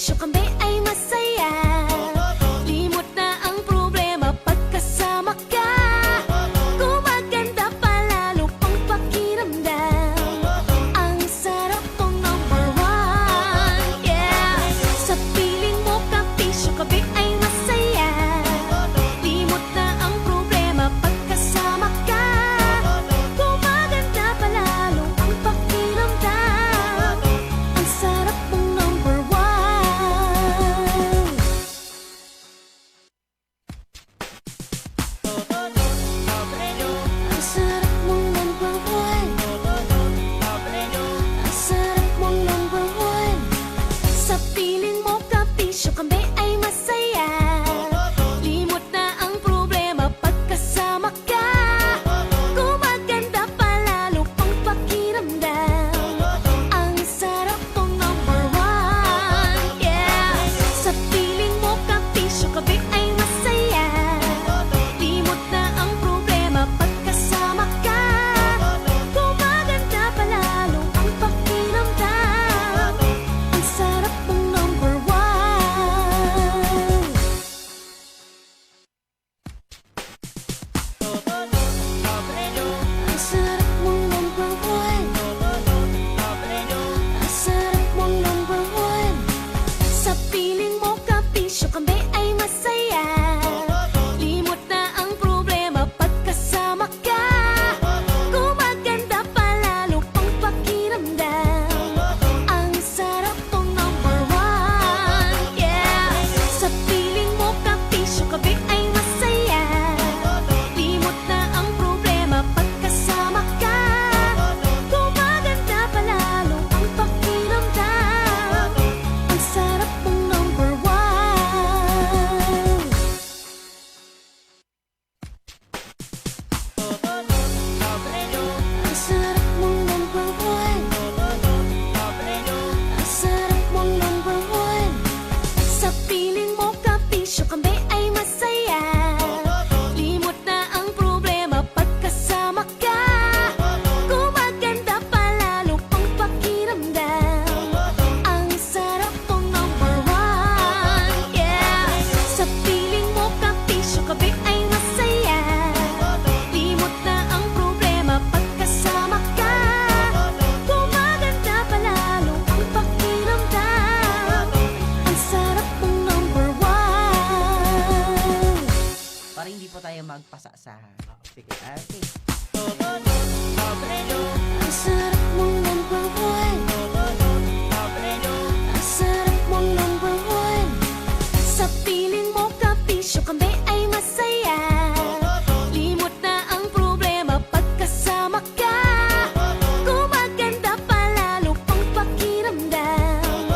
bisyo kami ay masaya. Limot na ang problema pagkasama ka. Gumaganda pa lalo pang pakiramdam. Ang sarap tong number one, yeah. Sa piling mo ka bisyo kami ay masaya. Limot na ang problema pagkasama ka. Gumaganda pa lalo ang pakiramdam. Ang sarap mong number one. Ang sarap mong number one. Ang sarap mong number one. Sa piling mo ka bisyo kami ay masaya. Limot na ang problema pagkasama ka. Gumaganda pa lalo pang pakiramdam. Ang sarap tong number one, yeah. Sa piling mo ka bisyo kami ay masaya. Limot na ang problema pagkasama ka. Gumaganda pa lalo ang pakiramdam. Ang sarap mong number one. Ang sarap mong number one. Ang sarap mong number one. Sa piling mo ka bisyo kami ay masaya. Limot na ang problema pagkasama ka. Gumaganda pa lalo pang pakiramdam. Ang sarap tong number one, yeah. Sa piling mo ka bisyo kami ay masaya. Limot na ang problema pagkasama ka. Gumaganda pa lalo ang pakiramdam. Ang sarap mong number one. Ang sarap mong number one. Ang sarap mong number one. Sa piling mo ka bisyo kami ay masaya. Limot na ang problema pagkasama ka. Gumaganda pa lalo pang pakiramdam. Ang sarap tong number one, yeah. Sa piling mo ka bisyo kami ay masaya. Limot na ang problema pagkasama ka. Gumaganda pa lalo ang pakiramdam. Ang sarap mong number one. Para hindi po tayo magpasa sa... Sige, okay. Ang sarap mong number one. Ang sarap mong number one. Sa piling mo ka bisyo kami ay masaya. Limot na ang problema pagkasama ka. Gumaganda pa lalo pang pakiramdam.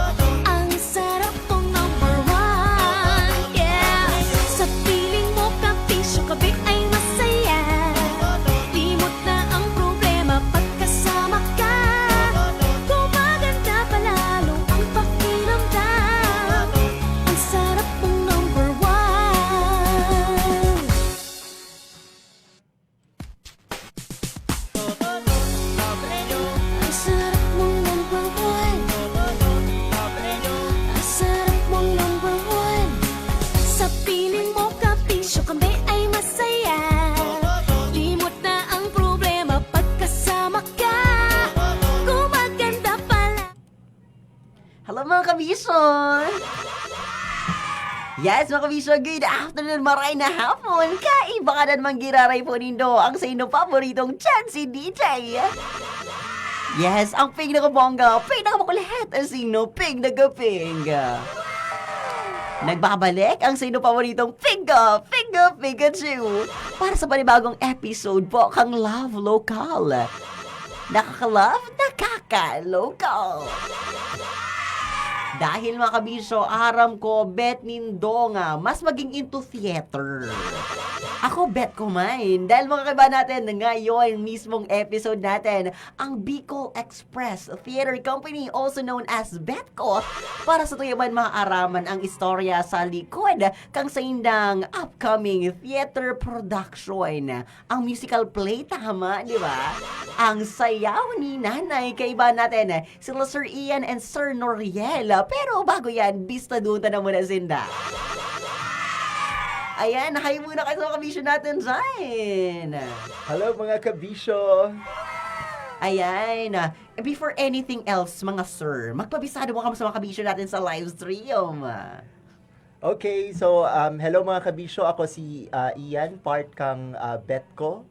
Ang sarap tong number one, yeah. Sa piling mo ka bisyo kami ay masaya. Limot na ang problema pagkasama ka. Gumaganda pa lalo ang pakiramdam. Ang sarap mong number one. Ang sarap mong number one. Ang sarap mong number one. Sa piling mo ka bisyo kami ay masaya. Limot na ang problema pagkasama ka. Gumaganda pala. Hello mga kabison! Yes mga kabison, good afternoon, maray na hapon. Kaiba ka na naman giraray po nindo ang sa inyo paboritong Chansey DJ. Yes, ang pinakabongga, pinakamakulit ang sino pinagapinga. Nagbabalik ang sino paboritong Pinga Pikachu para sa panibagong episode po kang Love Local. Nakaka-love, nakaka-local. Dahil mga kabisyo, aram ko, bet nindo nga, mas maging into theater. Ako bet ko mine. Dahil makakaiba natin ngayon mismong episode natin, ang Bicol Express Theater Company, also known as Betco, para sa tuyaman maaaraman ang istorya sa likod kang sa indang upcoming theater production. Ang musical play, tama, di ba? Ang sayaw ni Nanay, kaiba natin, sila Sir Ian and Sir Noriel. Pero bago yan, bista doon na muna sinda. Ayan, hi muna kayo sa mga kabisyo natin dyan. Hello mga kabisyo! Ayan, before anything else, mga sir, magpabisado mo kami sa mga kabisyo natin sa live stream. Okay, so hello mga kabisyo, ako si Ian, part kang Betco.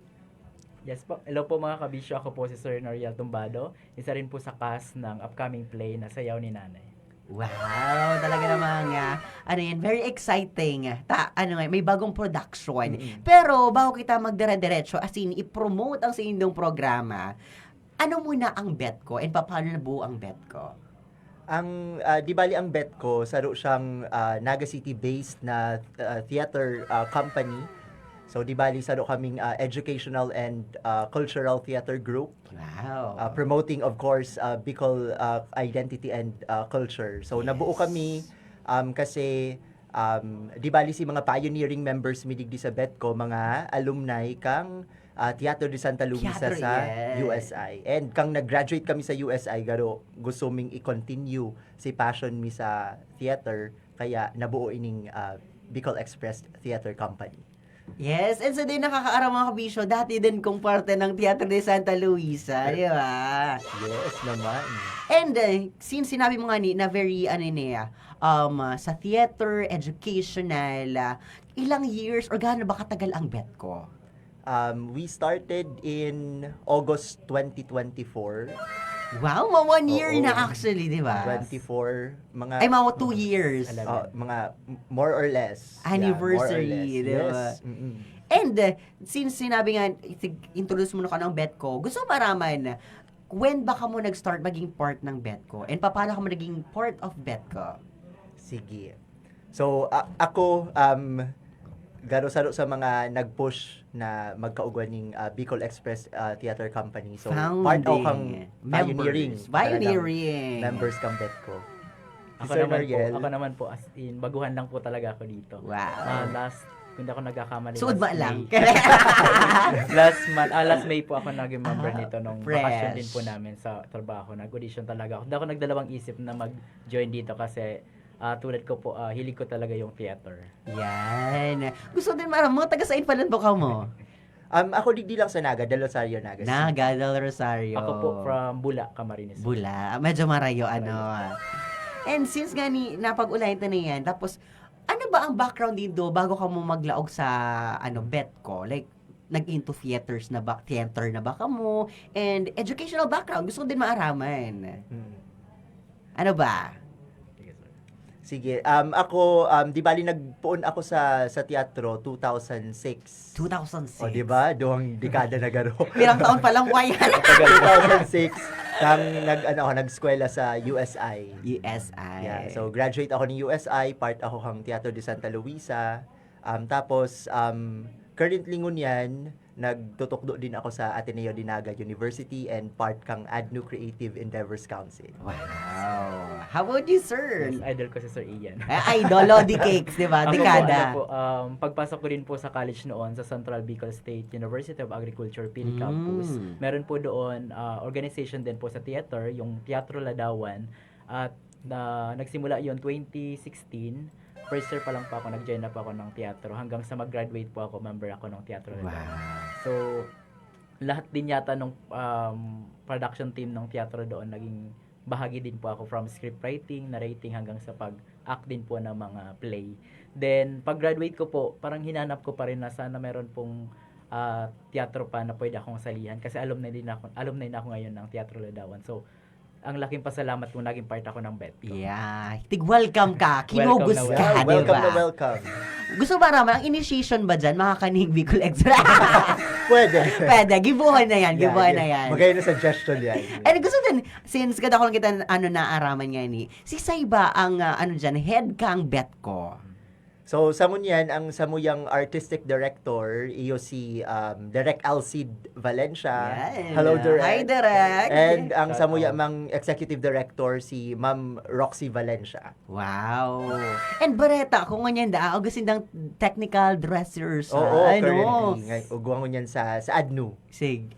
Yes po. Hello po mga kabisyo. Ako po si Sir Noriel Tumbado. Isa rin po sa cast ng upcoming play na Sayaw ni Nanay. Wow, talaga namang, ano yan, very exciting. May bagong production. Pero, bago kita magdire-diretso, as in, i-promote ang sa inyong programa, ano muna ang Betco and paano nabuo ang Betco? Ang, di bali ang Betco, saro siyang Naga City-based na theater company. So, di bali, saro kaming educational and cultural theater group. Wow. Promoting, of course, Bicol identity and culture. So, Yes. nabuo kami kasi, di bali si mga pioneering members midigdi sa Betco, mga alumni kang Teatro de Santa Luisa Teatro, sa yes. USI. And kang nag-graduate kami sa USI, garo gusto ming i-continue si passion mi sa theater, kaya nabuo ining Bicol Express Theater Company. Yes, and so din nakakaaraw mga kabisyo, dati din kong parte ng Teatro de Santa Luisa, di ba? Yes naman. And since sinabi mo nga na very, sa theater, educational, ilang years or gaano ba katagal ang Betco? We started in August 2024. Wow, 1 year Oo. na actually, di ba? 24, mga Ay, mga 2 years. mga more or less. Anniversary, Yeah, di more or ba? less. Yes. Mm-mm. And since sinabi nga, introduce mo na ka ng Betco, gusto ko maraman, when ba ka mo nag-start maging part ng Betco? And paano ka mo naging part of Betco? Sige. So, ako, garo-saro sa mga nag-push na magkaugwan ng Bicol Express Theater Company. So, part ako kang pioneering. Pioneering. Members kang Betco. Ako Sir naman po, Noriel. ako naman po as in baguhan lang po talaga ako dito. Wow. Kung di ako nagkakamali. Suod ba last lang? May. Last May po ako naging member nito nung fresh. bakasyon din po namin sa trabaho. Nag-audition talaga ako. Hindi ako nagdalawang isip na mag-join dito kasi tulad ko po, hilig ko talaga yung theater. Yan. Gusto din maram mo, taga saan pala ka mo? Ako di lang sa Naga, Del Rosario Naga. Naga del Rosario. Ako po from Bula, Camarines. Bula. Medyo marayo, And since nga napag-ulayan na yan, tapos, ano ba ang background dito bago ka mo maglaog sa, Betco? Like, nag-into theater na ba ka mo? And educational background, gusto ko din maaraman. Ano ba? Sige, ako, di bali nagpuon ako sa teatro 2006. 2006. O, di ba? Doong dekada na garo. Pirang taon pa lang, wayan. 2006, nag-eskwela sa USI. USI. Yeah, so graduate ako ng USI, part ako kang Teatro de Santa Luisa. Tapos, currently ngunyan, nagtutukdo din ako sa Ateneo de Naga University and part kang ADNU Creative Endeavors Council. Wow. How about you, sir? Yes, idol ko si Sir Ian. Idol, Lodi Cakes, di ba? Ako Dekada. po, pagpasok ko rin po sa college noon sa Central Bicol State University of Agriculture, Pili Campus. Meron po doon organization din po sa theater, yung Teatro Ladawan. At nagsimula yon 2016. First year pa lang po ako, nag-join na po ako ng teatro. Hanggang sa mag-graduate po ako, member ako ng Teatro Ladawan. Wow. So, lahat din yata nung production team ng teatro doon, naging bahagi din po ako from scriptwriting, narrating, hanggang sa pag-act din po ng mga play. Then, pag-graduate ko po, parang hinanap ko pa rin na sana meron pong teatro pa na pwede akong salihan. Kasi alumni na ako ngayon ng Teatro Ladawan. So, ang laking pasalamat kung naging part ako ng Betco. Yeah. Welcome ka. Kinugos Welcome ka, Yeah, di welcome ba? na welcome. Gusto ba naman, ang initiation ba dyan, makakanig Bicol Extra? Pwede. Pwede, gibuhan na yan, gibuhan na yan. Magaya na suggestion yan. And gusto din, since kada ko lang kita naaraman nga ni, si Sai ba ang, dyan, head kang Betco? So, sa yan, ang samuyang artistic director, iyo si Direk Alcid Valencia. Yan. Hello, Direk. Hi, Direk. And ang Shout samuya out. mang executive director, si Ma'am Roxy Valencia. Wow. And Bareta, kung ganyan da, agusindang technical dressers. Oo, ano? currently. Ugwangon yan sa ADNU. Sig.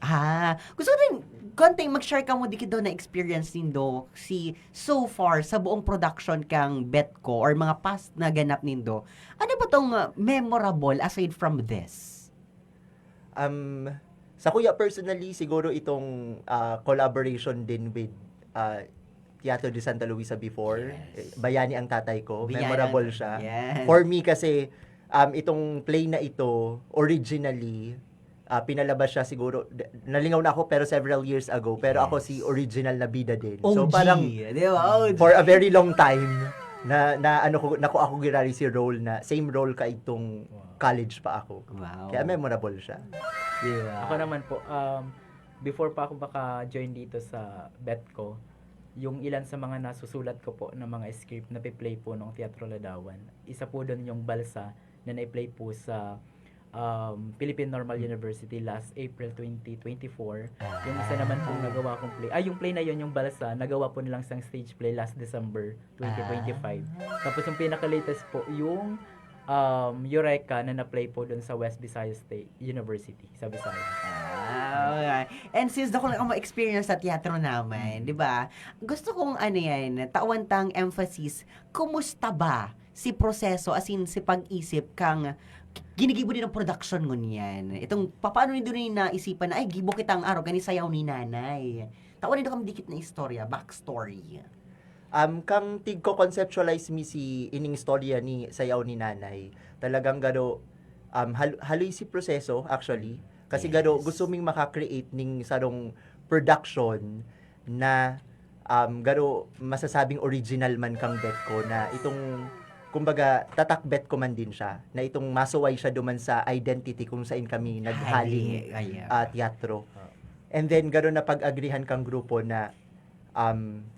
Gusto ko rin, konting mag-share ka mo di daw na experience nindo si so far sa buong production kang Betco or mga past na ganap nindo. Ano ba tong memorable aside from this? Sa kuya personally, siguro itong collaboration din with Teatro de Santa Luisa before. Yes. Bayani ang tatay ko. Bayani Memorable ang- siya. Yes. For me kasi, itong play na ito, originally, pinalabas siya siguro, nalingaw na ako pero several years ago. Pero ako si original na bida din. OG. So parang Di ba? OG. for a very long time, na ano ko, naku ako girari si role na, same role ka itong college pa ako. Wow. Kaya memorable siya. Di ba? Ako naman po, before pa ako join dito sa Betco, yung ilan sa mga nasusulat ko po ng mga script na play po ng Teatro Ladawan. Isa po doon yung Balsa na na-play po sa Philippine Normal University last April 2024. Yung isa naman pong nagawa kong play. Yung play na yun, yung Balsa, nagawa po nilang isang stage play last December 2025. Tapos yung pinaka-latest po, yung Eureka na na-play po doon sa West Visayas State University sa Visayas. Okay. And since ako lang ang ma-experience sa teatro namin, di ba? Gusto kong tawantang emphasis, kumusta ba si proseso, as in si pag-isip kang ginigibo din ang production ngunyan. Itong, paano nito rin naisipan na, ay, gibo kitang araw, gani sayaw ni nanay. Tawan nito kami dikit na istorya, backstory. Kang tig ko conceptualize mi si ining storya ni sayaw ni nanay. Talagang gado haloy si proseso actually kasi gado gusto ming maka-create ning sarong production na gado masasabing original man kang Betco na itong kumbaga tatak Betco man din siya na itong masuway siya duman sa identity kung saan kami naghaling teatro. And then gado na pag-agrihan kang grupo na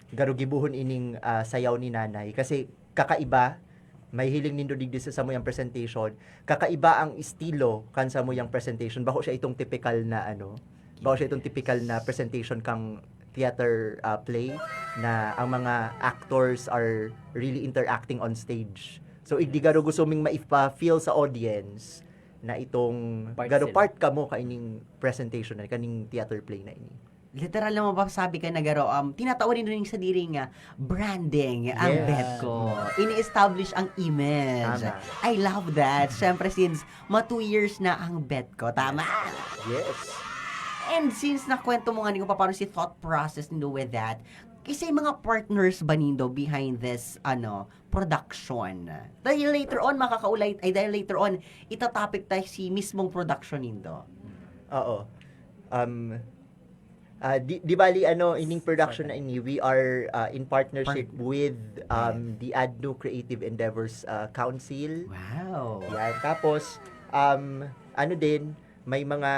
garo gibuhon ining sayaw ni nanay kasi kakaiba may hiling nindo digdi sa moyang presentation kakaiba ang estilo kan sa moyang presentation bako siya itong typical na bako siya itong typical na presentation kang theater play na ang mga actors are really interacting on stage so igdi garo gusto ming maipa-feel sa audience na itong Part garo sila. part kamo kaning presentation na kaning theater play na ini. Literal na mapasabi ka na garo, tinatawarin rin sa diri nga branding ang Yes. Betco. Ini-establish ang image. Tama. I love that. Siyempre since 2 years na ang Betco. Tama. Yes. And since nakwento mo nga niyo paano si thought process nindo with that, kasi mga partners ba nindo behind this production? Dahil later on dahil later on itatopic tayo si mismong production nindo. Oo. Di bali ining production na ini we are in partnership with the ADNU Creative Endeavors Council. Wow. Yan. Tapos din may mga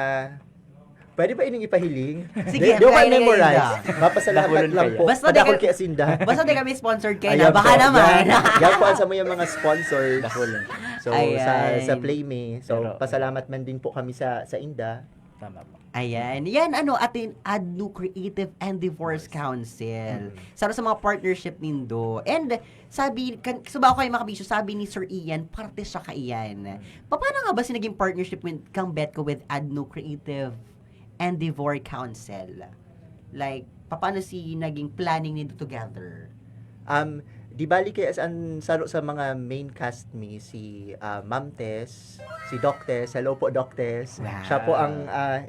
pwede ba ining ipahiling? Sige, Di ko kaya memorize. na. Mapasalamat Nahulon lang kayo. po. Basta Padakol di ka- kay Asinda. Basta di kami sponsored kayo Ayan na. Baka po. naman. Yan po sa mga sponsors. Dahulon. So Ayan. sa Play Me. So Pero- pasalamat man din po kami sa Inda. Tama po. Ayan. Yan, atin ADNU Creative Endeavors Council. Sana sa mga partnership nindo. And, subaw kayo makabisyo, sabi ni Sir Ian, parte siya ka Ian. Paano nga ba sinaging partnership kang Betco with ADNU Creative Endeavor Council? Like, paano naging planning nito together? Di bali kay as an saro sa mga main cast mi si Ma'am Tess, si Doc Tess. Hello po Doc Tess. Wow. Siya po ang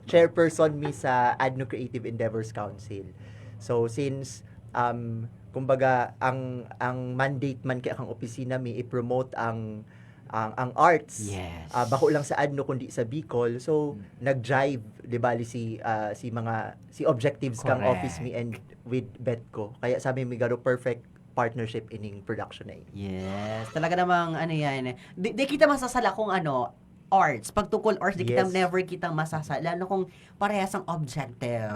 chairperson mi sa ADNU Creative Endeavors Council. So since kumbaga ang mandate man kay akong opisina mi i-promote ang arts. Yes. Bako lang sa ADNU kundi sa Bicol. So nag-jive di bali si objectives kang Correct. office mi and with Betco. Kaya sabi mi garo perfect partnership ining production na ini. Yes. Talaga namang, yan. Di kita masasala kung arts. Pagtukol arts, di kita Yes. never kitang masasala. Lalo kung parehas ang objective.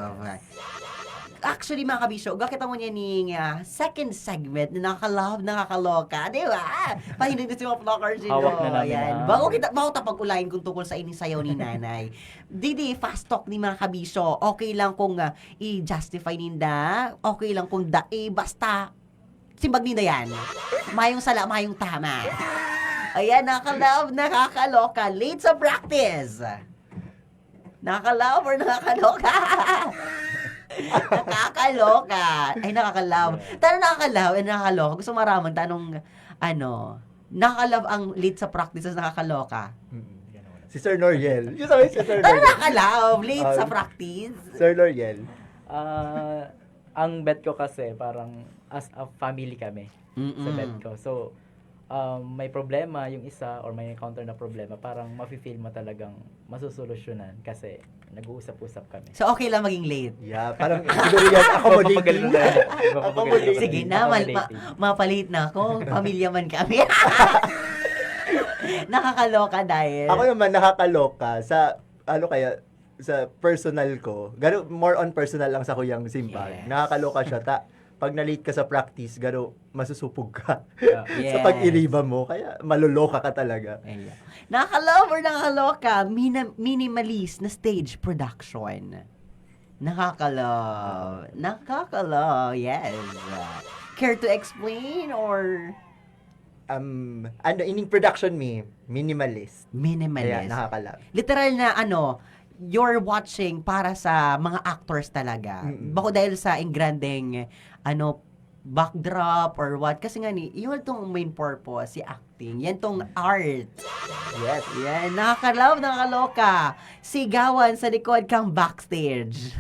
Actually, mga kabisyo, gakita mo niya ni second segment na nakaka-love, nakakaloka, di ba? Pahinig na si mga vloggers yun. Hawak na namin Yan. ang- Bago tapag-ulayin kung tungkol sa inisayaw ni nanay. Didi, fast talk ni mga kabisyo. Okay lang kung i-justify ninda. Okay lang kung basta simbag ninda yan. Mayong sala, mayong tama. Ayan, nakaka-love, nakakaloka. Late sa practice. Nakaka-love or nakakaloka? Nakakaloka. Ay, nakaka-love. Tanong nakaka-love and nakakaloka. Gusto maraman, tanong, nakaka-love ang late sa practice at nakakaloka. Si Sir Noriel. Yung sabi si Sir Tanong Noriel. nakaka-love, late sa practice. Sir Noriel. Ang bet ko kasi parang as a family kami sa bet ko. So, may problema yung isa or may encounter na problema, parang mafe-feel mo talagang masusolusyonan kasi nag-uusap-usap kami. So, okay lang maging late. Yeah, parang siguro yan accommodating. Accommodating. Sige na, mapalit na ako. Pamilya man kami. Nakakaloka dahil. Ako naman nakakaloka sa sa personal ko. More on personal lang sa Kuyang Simbag. Yes. Nakakaloka siya pag na-late ka sa practice, masusupog ka Yes. sa pag-iriba mo. Kaya maloloka ka talaga. Ayan. Nakaka-love or nakakaloka, minimalist na stage production. Nakaka-love. Nakaka-love, yes. Care to explain or In production minimalist. Kaya minimalist? nakakalab. Literal na you're watching para sa mga actors talaga. Bako dahil sa ingranding backdrop or what. Kasi nga yun tong main purpose, si acting. Yan tong art. Yes. Yan, nakaka-love, nakakaloka. Sigawan sa likod kang backstage.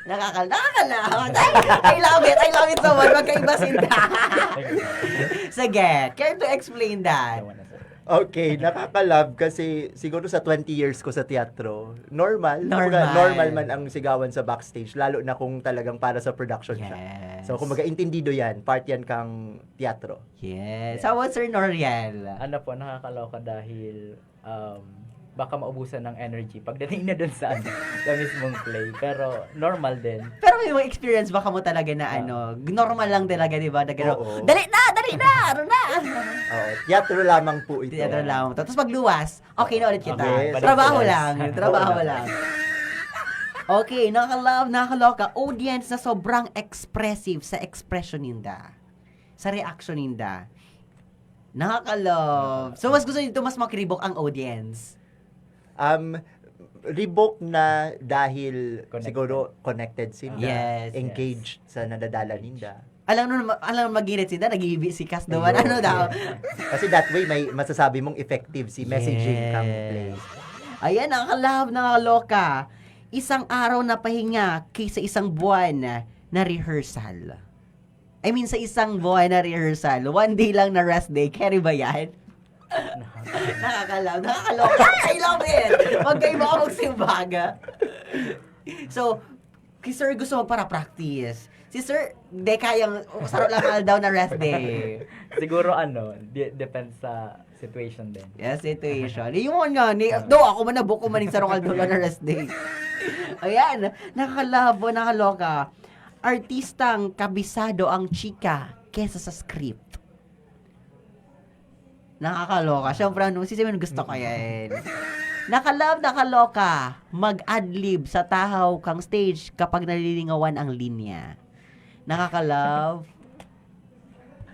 Nakaka-love. I love it so much. Magkaiba sinta. Sige, care to explain that? Okay, nakakalab kasi siguro sa 20 years ko sa teatro, normal man ang sigawan sa backstage, lalo na kung talagang para sa production siya. Yes. So, kung intindido yan, part yan kang teatro. Yes. How about Sir Noriel? Nakakaloka dahil baka maubusan ng energy pagdating na dun sa sa mismong play. Pero normal din. Pero may mga experience baka mo talaga na normal lang talaga, di ba? Oo. Dali na! Ano na? Oo, teatro lamang po ito. Teatro lang. Tapos magluwas, okay na ulit kita. Okay, Trabaho balik lang. ulit. Trabaho lang. Okay, nakaka-love, nakakaloka. Audience na sobrang expressive sa expression ninda. Sa reaction ninda. Nakaka-love. So, mas gusto nito mas makribok ang audience. Ribok na dahil Connected. siguro connected sila, Yes, engaged sa nadadala ninda. Alam mag-irit sila, nag-iibi si Cas doon. Ayun. Ano daw? Kasi that way may masasabi mong effective si messaging kang play. Ayan, nakaka-love, nakakaloka. Isang araw na pahinga kaysa isang buwan na rehearsal. I mean, sa isang buwan na rehearsal, one day lang na rest day, carry ba yan? Nakaka-love, nakakaloka. I love it! Magkaiba ako magsimbaga. So, si Sir gusto magpara-practice. Si Sir, di kayang sarap lang daw na rest day. Siguro depends sa situation din. Yes, situation. Yung nga ako man nabuko man yung sarong aldo na rest day. Ayan, nakakalabo, nakaloka. Artistang kabisado ang chika kesa sa script. Nakakaloka. Siyempre, sisimin gusto ko yan. Nakalove, nakaloka. Mag-adlib sa tahaw kang stage kapag nalilingawan ang linya. Nakakalove.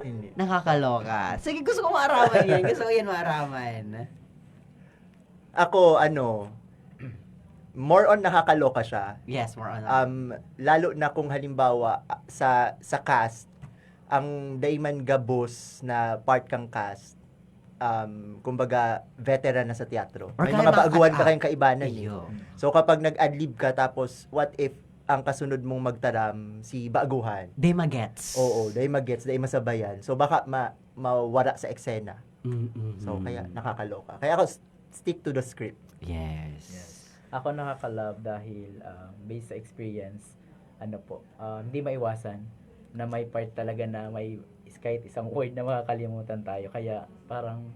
Hindi. Nakakaloka. Sige, gusto ko maaraman yan. Gusto ko yan maaraman. Ako, more on nakakaloka siya. Yes, more on. Lalo na kung halimbawa sa cast, ang daiman gabos na part kang cast, kumbaga veteran na sa teatro. Or May kaya mga baguhan cut-up. ka kayong kaibanan. Iyo. So kapag nag-adlib ka tapos what if ang kasunod mong magtaram si baguhan? They magets. Oo, dahil magets, dahil masabayan. So baka mawara sa eksena. Mm-mm. So kaya nakakaloka. Kaya ako stick to the script. Yes. Ako nakaka-love dahil based sa experience, hindi maiwasan na may part talaga na may kahit isang word na makakalimutan tayo. Kaya parang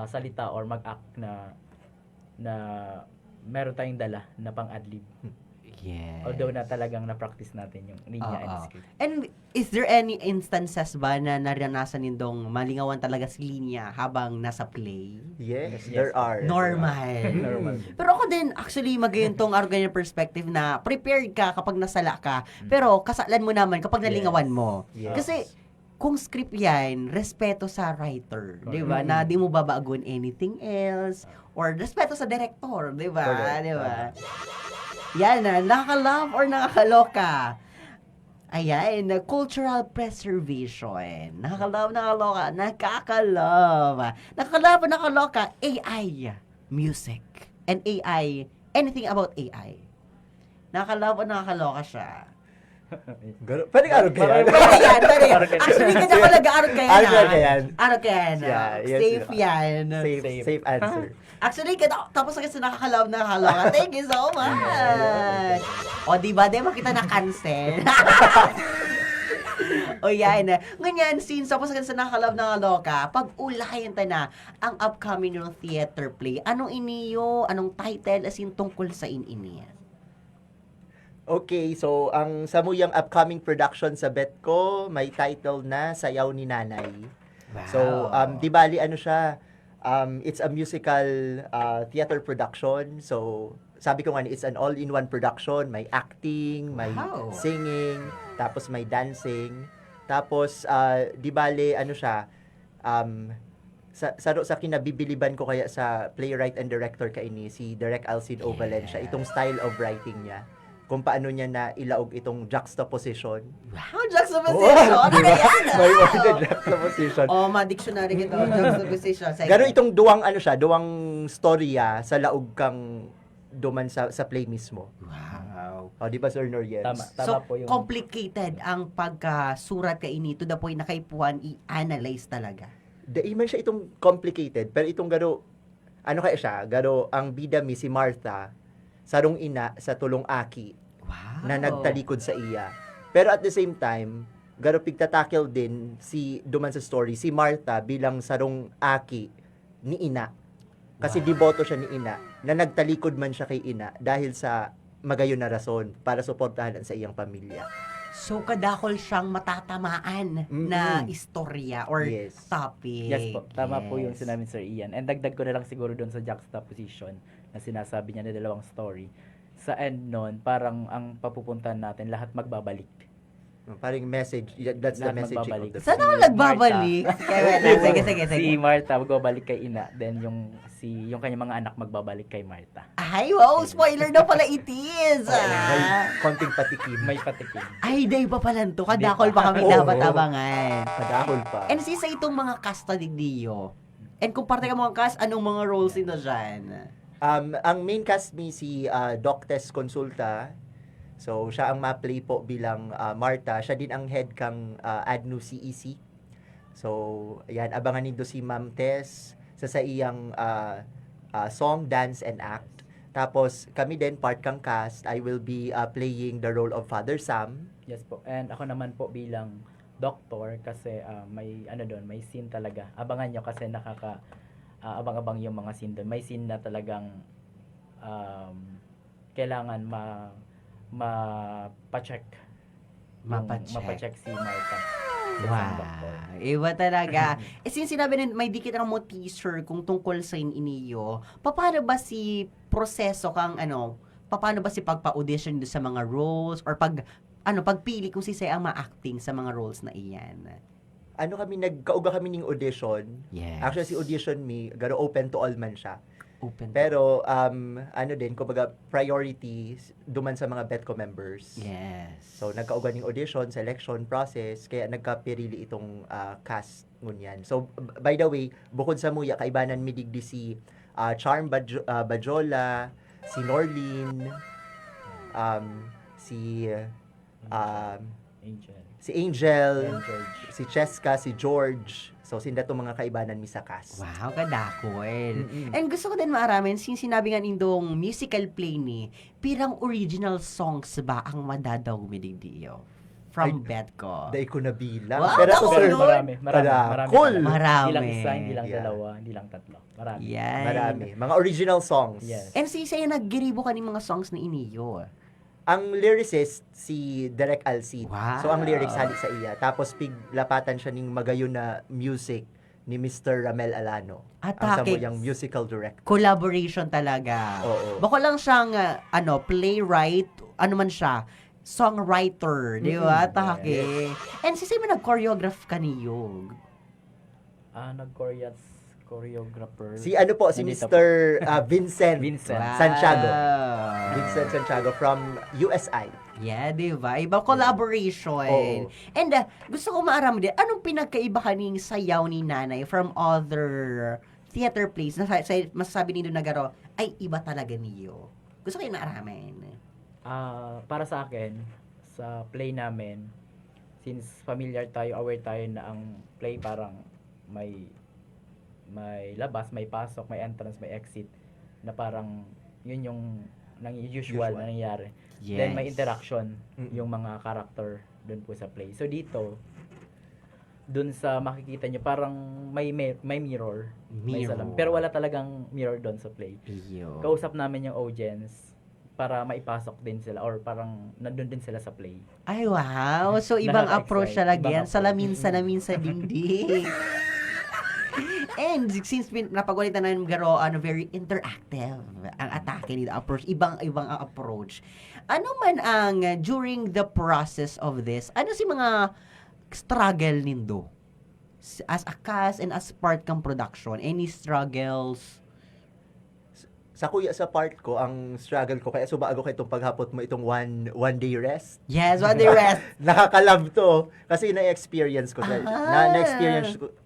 salita or mag-act na na meron tayong dala na pang adlib. Yes. Although na talagang na-practice natin yung linya and Oo. script. And is there any instances ba na naranasan nindong malingawan talaga si linya habang nasa play? Yes, Yes. there are. Normal. Normal. Pero ako din, actually, magayuntong ganyan perspective na prepared ka kapag nasala ka, pero kasalan mo naman kapag nalingawan mo. Yes. Kasi, kung script yan, respeto sa writer, di ba? Mm. Na di mo babagon anything else, or respeto sa director, di ba? Correct. Di ba? Yan na, nakaka-love or nakakaloka. Ayan, cultural preservation. Nakaka-love, nakakaloka, nakaka-love. Nakaka-love, nakakaloka, AI, music, and AI, anything about AI. Nakaka-love o nakakaloka siya. Pwede ka arog kaya? Pwede yan, pwede yan. Arog ka yan. Actually, kanya ko nag-arog kaya Arog na. ka yan. Arog kaya na. Yeah, yes, Safe yeah. yan. Safe answer. Actually, tapos kasi nakaka-love, nakakaloka. Thank you so much. O, diba? Di ba kita na-cancel? O yan. Ganyan, since tapos kasi nakaka-love, nakakaloka, pag ulayan ta na ang upcoming ng theater play, anong iniyo, anong title, as in tungkol sa iniyan? Okay, so ang samuyang upcoming production sa Betco, may title na Sayaw ni Nanay. So, di bali ano siya, it's a musical theater production. So, sabi ko nga, it's an all-in-one production. May acting, may Wow. singing, tapos may dancing. Tapos, di bali, ano siya, sa kinabibiliban ko kaya sa playwright and director kaini, si Direk Alcide Ovalencia, itong style of writing niya. Kung paano niya na ilaog itong juxtaposition. Wow, juxtaposition! Ano yan? May word na juxtaposition. Oh, ma-dictionary kita. Juxtaposition. Garo itong duwang duwang storya sa laog kang duman sa play mismo. Wow. O, di ba, Sir Noriel? Tama So, po yung complicated ang pagkasurat ka ini to the point na kaipuan i-analyze talaga. Iman siya itong complicated, pero itong garo, ano kaya siya? Garo, ang bida mi si Martha, sarong ina sa tulong aki, Wow. na nagtalikod sa iya. Pero at the same time, garo pigtatakil din si duman sa story, si Martha bilang sarong aki ni ina. Kasi deboto siya ni ina, na nagtalikod man siya kay ina dahil sa magayon na rason para suportahan sa iyang pamilya. So, kadakol siyang matatamaan na istorya or Yes. topic. Yes po, tama po yung Yes. sinabi Sir Ian. And dagdag ko na lang siguro doon sa juxtaposition na sinasabi niya na dalawang story. Sa end nun, parang ang papupuntan natin, lahat magbabalik. Parang message, that's the Lahat messaging of magbabalik. the Sana film. ako nagbabalik. Sige. Si Martha magbabalik kay Ina, then yung kanyang mga anak magbabalik kay Martha. Ay, wow, spoiler na pala it is. May konting patikim. May patikim. Ay, day pa pala to. Kadakol pa kami Oo. dapat abangan. Padahol pa. And sa itong mga cast na digdiyo, and kung parte ka mga cast, anong mga roles nito dyan? Ang main cast mi si Doc Tess Consulta. So, siya ang ma-play po bilang Martha. Siya din ang head kang ADNU CEC. So, ayan, abangan nindo si Ma'am Tess sa iyang song, dance, and act. Tapos, kami din, part kang cast, I will be playing the role of Father Sam. Yes po. And ako naman po bilang doctor kasi may may scene talaga. Abangan nyo kasi abang-abang yung mga scene doon. May scene na talagang kailangan mapacheck. Mapacheck si Martha. Wow. Iba talaga. Since sinabi rin, may dikit ang mo teaser kung tungkol sa iniyo, paano ba si proseso kang paano ba si pagpa-audition do sa mga roles or pagpili kung si Say ang ma-acting sa mga roles na iyan? Nagkauga kami ng audition. Yes. Actually, si audition me, garo open to all man siya. Open. Pero, kumbaga, priorities duman sa mga Betco members. Yes. So, nagkaugan ng audition, selection process, kaya nagkapirili itong cast ngunyan. So, by the way, bukod sa muya, kaibanan midigdi si Charm Bajola, si Norlene, si Angel, And George. si Cheska, si George. So, sinda itong mga kaibanan mi sa cast. Wow, kadakol. Mm-mm. And gusto ko din maaramin, since sinabi nga nindong musical play ni, pirang original songs ba ang madadaw midigdiyo? from Betco? Dahil ko na bilang. Wow, pero naku, sir, Lord. marami. Cool. talaga. Marami. Hindi lang isa, hindi lang Yeah. dalawa, hindi lang tatlo. Marami. Yan. Marami. Mga original songs. Yes. And sa'yo naggiribo ka ng mga songs ni Iniyo. Ang lyricist, si Derek Alcid. Wow. So, ang lyrics hali sa iya. Tapos, piglapatan siya ng magayon na music ni Mr. Ramel Alano. Ang sa mo Atake. yung musical director. Collaboration talaga. Oo. Bako lang siyang, playwright, ano man siya, songwriter, di ba? Take. And sa'yo mo nag-choreograph ka niyo. Choreographer. Si ano po, si Nandito Mr. Vincent. Vincent. Santiago. Vincent Santiago from USI. Yeah, di ba? Ibang collaboration. Oo. And gusto ko maaram din, anong pinagkaiba kaning sayaw ni Nanay from other theater plays na masasabi niyo na garo, ay iba talaga niyo. Gusto ko yung maaramin. Para sa akin, sa play namin, since familiar tayo, aware tayo na ang play parang may labas, may pasok, may entrance, may exit, na parang yun yung usual na nangyayari. Yes. Then may interaction Mm-mm. yung mga character dun po sa play. So dito, dun sa makikita nyo, parang may mirror. May Mirror. salamin. Pero wala talagang mirror dun sa play. Iyo. Kausap namin yung audience para maipasok din sila or parang nandun din sila sa play. Ay, wow. So, ibang Nakaka-excite. approach talaga Ibang yan. approach. Salamin sa dingding. And since napagalitan namin garo, very interactive ang atake nila, approach, ibang ang approach. Ano man ang during the process of this, ano si mga struggle nindo? As a cast and as part kang production, any struggles? Sa kuya, sa part ko, ang struggle ko, kaya suba ako kay itong paghapot mo, itong one day rest. Yes, what the rest? Nakakalab to. Kasi na-experience ko siya. Ah.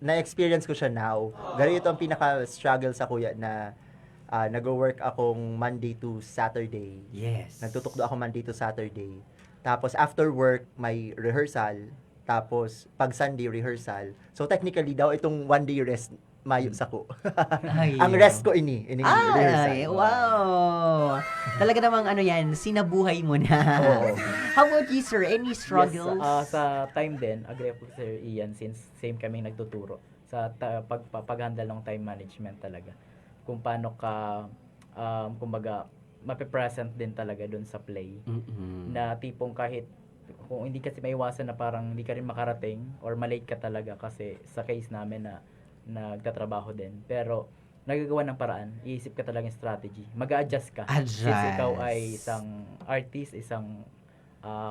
Na-experience ko siya now. Ganito ang pinaka-struggle sa kuya na nag-work akong Monday to Saturday. Yes. Nagtutukdo ako Monday to Saturday. Tapos after work, may rehearsal. Tapos pag Sunday, rehearsal. So technically daw, itong one day rest, mayo sa ko. Ay, Ang rest ko ini rehearsal. Ay, wow. Talaga namang yan, sinabuhay mo na. Oo. How about you, sir? Any struggles? Yes, sa time din, agree po Sir Ian since same kaming nagtuturo sa paghandle ng time management talaga. Kung paano ka kumbaga mape-present din talaga dun sa play. Mm-mm. Na tipong kahit kung hindi kasi maiwasan na parang hindi ka rin makarating or malate ka talaga kasi sa case namin na nagtatrabaho din. Pero nagagawa ng paraan, iisip ka talaga yung strategy. Mag-a-adjust ka. Adjust. Since ikaw ay isang artist, isang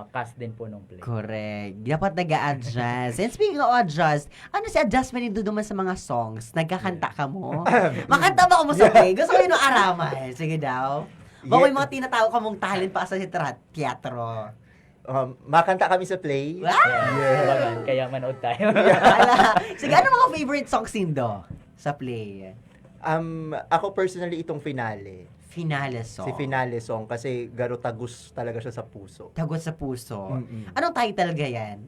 cast din po ng play. Correct. Dapat nag-a-adjust. And speaking of adjust, ano si adjustment nito duman sa mga songs? Nagkakanta ka mo? Makanta ba mo sa play? Gusto ko yun ang araman. Sige daw. Baka may mga tinatawag ka mong talent pa sa teatro. Makanta kami sa play. Wow! Kumbaga, kaya manood tayo. Ala. Sige, ano mga favorite songs nindo sa play? Ako personally itong finale. Finale song. Si finale song kasi garo tagus talaga siya sa puso. Tagot sa puso. Mm-mm. Anong title gayan?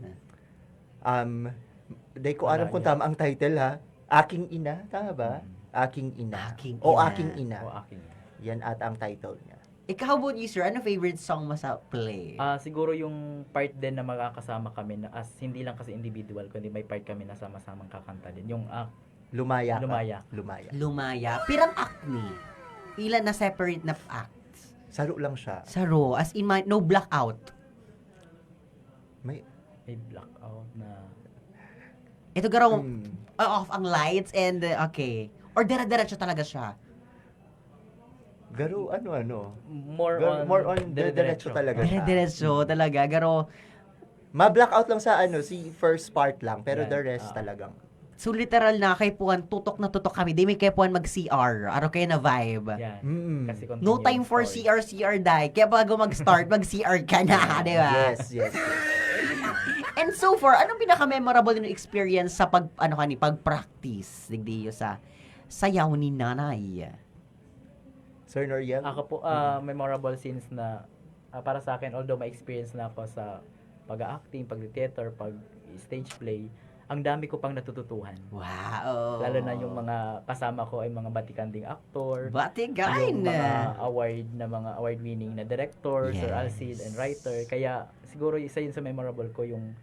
Di ko alam kung tama ang title ha. Aking Ina, tama ba? Aking Ina. Aking O Ina. Aking Ina. O akin. Yan at ang title niya. Ikaw, how about you, sir? Ano favorite song mo sa play? Siguro yung part din na makakasama kami na as hindi lang kasi individual kundi may part kami na sama-samang kakanta din. Yung Lumaya ka. Lumaya. Lumaya. Lumaya. Pirang act ni. Ilan na separate na acts? Saro lang siya. Sa row. As in, no blackout. May may blackout na Ito garo, Mm. off ang lights and, okay. Or dira-diretso talaga siya. Garo ano. more on diretso talaga siya. Dire-diretso talaga. Garo, Ma-blackout lang sa si first part lang pero Yan. the rest talagang. so literal na kay Puan, tutok na tutok kami. Di may kay Puan mag-CR. Araw kayo na vibe. Yan. Mm. Kasi No continue time yung for story. CR dai. Kaya bago mag-start, mag-CR ka na, di ba? Yes. And so far, anong pinaka-memorable yung experience sa pag-practice, digdiyo sa sayaw ni Nanay? Sir Noriel? Ako po, memorable scenes na para sa akin, although may experience na ako sa pag-acting, pag-theater, pag-stage play, ang dami ko pang natututuhan. Wow. Lalo na yung mga kasama ko ay mga batikanding aktor, Batigan. yung mga award-winning na director, Sir Yes. Alcid and writer. Kaya siguro isa yun sa memorable ko yung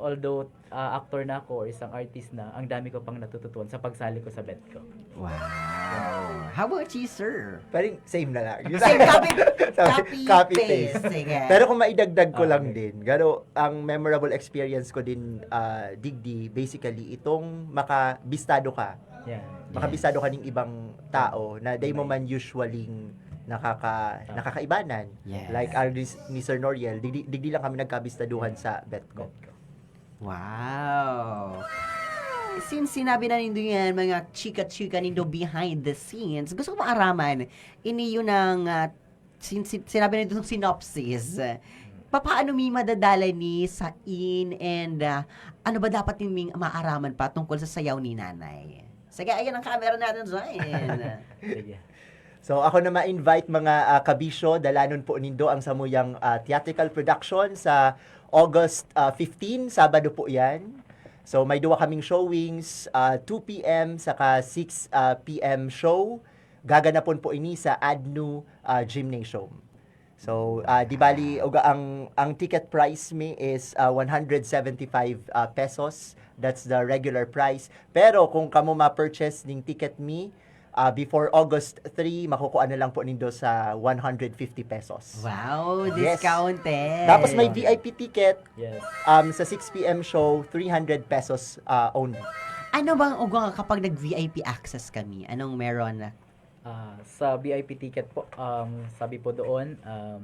although actor na ako or isang artist na, ang dami ko pang natututuan sa pagsali ko sa bet ko. Wow. How about you, sir? Parang same na lang. Same copy paste. Sige. Pero kung maidagdag ko lang Okay. din, gano ang memorable experience ko din, Digdi, basically, itong makabistado ka. Yan. Makabistado ka ng ibang tao na day mo man usually nakakaibanan. Yes. Like ni Sir Noriel, digdi lang kami nagkabistaduhan sa Betco. Wow. Since sinabi na nindo yan, mga chika-chika nindo behind the scenes, gusto ko maaraman, ini yun ang, sinabi na nindo ng synopsis, paano mi madadala ni sa and ano ba dapat niming maaraman pa tungkol sa sayaw ni nanay? Sige, ayan ang camera natin dyan. Sige. So ako na ma-invite mga kabisyo, dalanon po nindo ang samuyang theatrical production sa August 15, Sabado po yan. So may duwa kaming showings, 2 p.m. saka 6 p.m. show. Gaganapon po ini sa ADNU Gymnasium. So di bali ang ticket price mi is 175 pesos. That's the regular price. Pero kung kamo ma-purchase ning ticket mi before August 3, makukuha na lang po nindo sa 150 pesos. Wow, Yes. discounted. Tapos may VIP ticket Yes. sa 6 p.m. show, 300 pesos only. Ano bang ugang kapag nag-VIP access kami? Anong meron? Sa VIP ticket po, sabi po doon,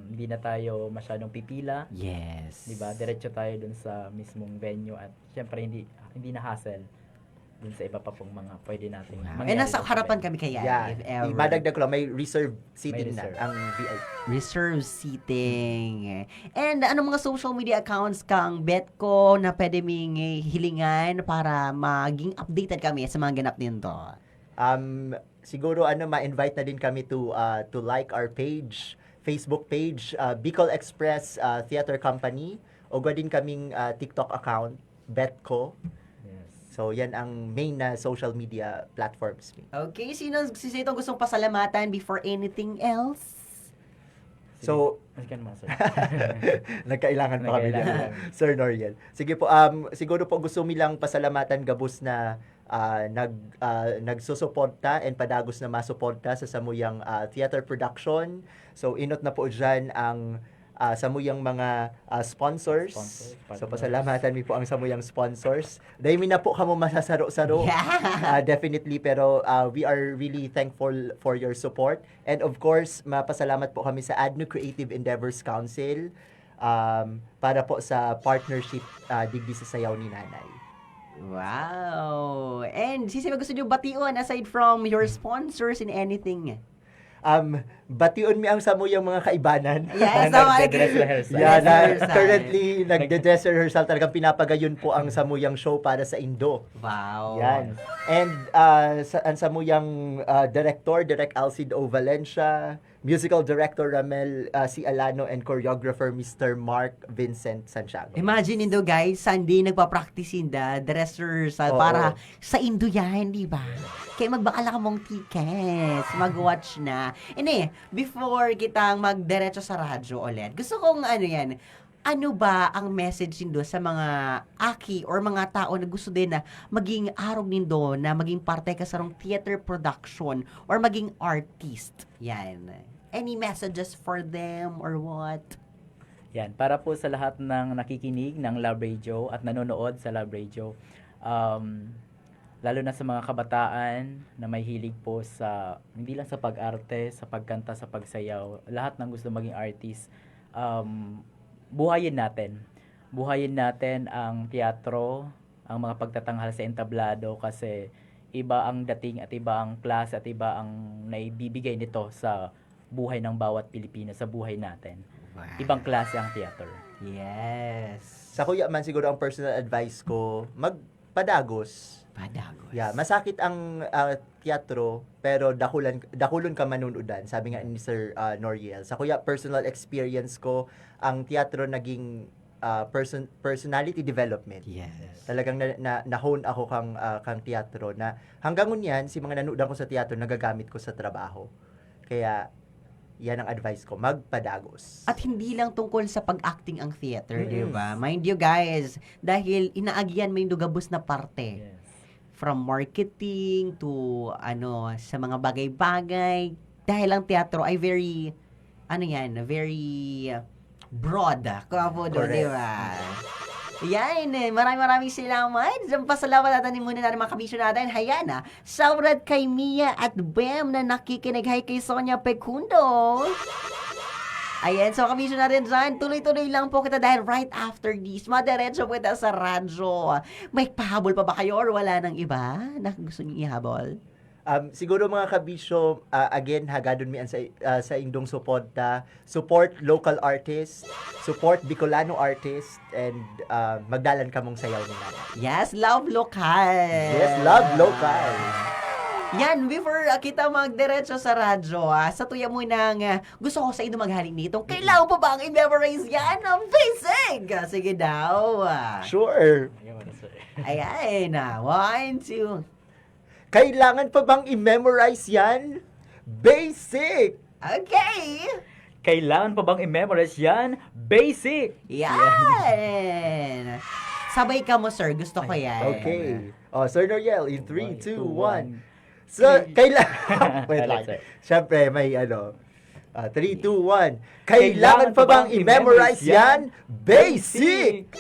hindi na tayo masyadong pipila. Yes. 'Di ba? Diretso tayo dun sa mismong venue at syempre hindi na hassle dun sa iba pa pong mga pwede nating Wow. mangyari Nasa dun sa harapan venue. kami kaya, Yeah. if ever. Madagdag ko lang, may reserve seating reserve. na ang VIP. Reserve seating. And anong mga social media accounts kang Betco na pwede ming hilingan para maging updated kami sa mga ganap nito? Siguro ma-invite na din kami to like our page, Facebook page, Bicol Express Theater Company. O din kaming TikTok account, Betco. Yes. So yan ang main na social media platforms. Okay, sino itong gustong pasalamatan before anything else? So, Maskan mo, sir. nagkailangan pa kami Nagkailangan. dyan, Sir Noriel. Sige po, siguro po gusto mi lang pasalamatan gabus na nagsusuporta and padagos na masuporta sa samuyang theater production. So inot na po dyan ang samuyang mga sponsors. So Partners. pasalamatan mi po ang samuyang sponsors. Dahil mi na po kamo masasaro-saro. Yeah. Definitely, pero we are really thankful for your support. And of course, mapasalamat po kami sa ADNU Creative Endeavors Council para po sa partnership digdi sa sayaw ni nanay. Wow. And sino gusto nyo bation aside from your sponsors in anything? Bation mi ang samuyang mga kaibanan. Yes, Nagde-dress rehearsal. Yeah, na rehearsal. currently nagde-dress rehearsal, talagang pinapagayon po ang samuyang show para sa Indo. Wow. Yan. And ang samuyang director, Direk Alcid O. Valencia, musical director Ramel C. Alano, and choreographer Mr. Mark Vincent Santiago. Imagine nindo guys, Sunday nagpa-practice inda, dressers Oo. para sa Indo yan, di ba? Kaya magbakala ka mong tickets, mag-watch na. And before kitang magdiretso sa radyo ulit, gusto kong ano ba ang message nindo sa mga aki or mga tao na gusto din na maging arog nindo, na maging parte ka sa rong theater production or maging artist? Yan. Any messages for them or what? Yan, para po sa lahat ng nakikinig ng Love Radio at nanonood sa Love Radio, lalo na sa mga kabataan na may hilig po sa, hindi lang sa pag-arte, sa pagkanta, sa pagsayaw, lahat ng gusto maging artist, buhayin natin. Buhayin natin ang teatro, ang mga pagtatanghal sa entablado kasi iba ang dating at iba ang klase at iba ang naibibigay nito sa buhay ng bawat Pilipino, sa buhay natin. Wow. Ibang klase ang theater. Yes. Sa kuya man, siguro ang personal advice ko, magpadagos. Padagos. Yeah, masakit ang teatro, pero dakulon ka manunudan, sabi nga ni Sir Noriel. Sa kuya personal experience ko, ang teatro naging personality development. Yes. Talagang na-hone ako kang teatro na hanggang ngunyan, si mga nanood ko sa teatro, nagagamit ko sa trabaho. Kaya, yan ang advice ko, magpadagos. At hindi lang tungkol sa pag-acting ang theater, Mm-mm. di ba? Mind you guys, dahil inaagyan may gabos na parte. Yes. From marketing to sa mga bagay-bagay. Dahil ang teatro ay very broad. Kapo doon, Correct. di ba? Yan, maraming salamat. Pasalamat natin muna natin mga kabisyo natin. Hayana, shoutout kay Mia at Bem na nakikinig. Hi kay Sonia Pecundo. Ayan, so kabisyo natin dyan. Tuloy-tuloy lang po kita dahil right after this, madiretso po kita sa radyo. May pahabol pa ba kayo or wala nang iba na gusto niyo ihabol? Siguro mga kabisyo, again, hagadon mi sa indong suporta. Support local artists, support Bicolano artists, and magdalan kamong sayaw ni Nana. Yes, love local. Yes, love local. Yan, before kita magdiretso sa radyo, sa tuya mo nang gusto ko sa inyo maghalik nito. Kailangan pa ba ang i-memorize yan? Basic! Sige daw. Sure. Ayun, sir. Ayan, 1, 2. Kailangan pa bang i-memorize yan? Basic! Okay! Kailangan pa bang i-memorize yan? Basic! Yan! Sabay ka mo, sir. Gusto ko yan. Okay. Sir Noriel, in 3, 2, 1. 1. So, kailangan... Wait lang. Sir. Siyempre, may 3, 2, 1. Kailangan pa bang i-memorize yan? Basic!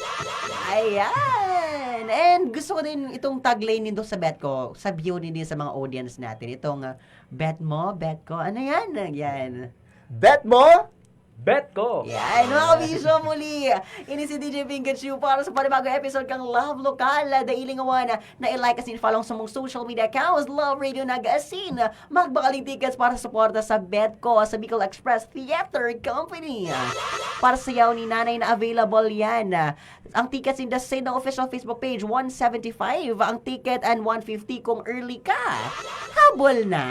Ayan! And gusto ko din itong tagline nito sa bet ko. Sabihin din sa mga audience natin. Itong bet mo, bet ko. Ano yan? Yan. Bet mo? Bet ko! Yan, mga kabisyo muli. Ini si DJ Pikachu para sa panibagong episode kang Love Lokal. Dailing awan na i-like as in follow sa mong social media accounts, Love Radio Nagasin. Magbakaling tickets para sa suporta sa bet ko sa Bicol Express Theater Company. Para sa yaw ni Nanay na available yan. Ang tickets in the Sino official Facebook page, 175. Ang ticket and 150 kung early ka. Habol na.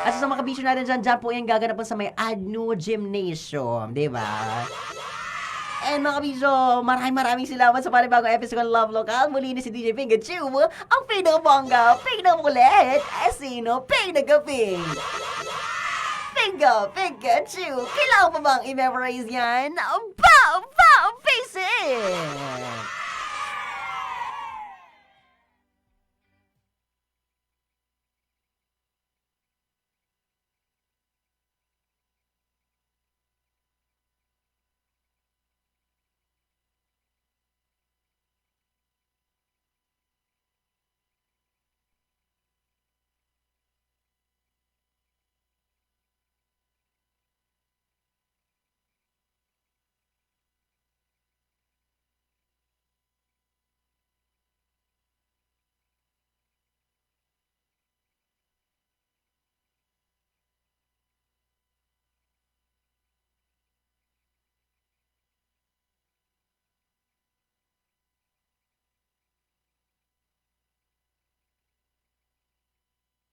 At sa mga kabisyo natin dyan po yung gaganapan sa may Adno Gymnasium, di ba? And mga kabisyo, maraming salamat sa panibagong episode ng Love Local. Muli na si DJ Pikachu, ang pinabongga, pinamulit, asino, pinagaping. Pikachu, kailangan pa bang i-memorize yan? Basic!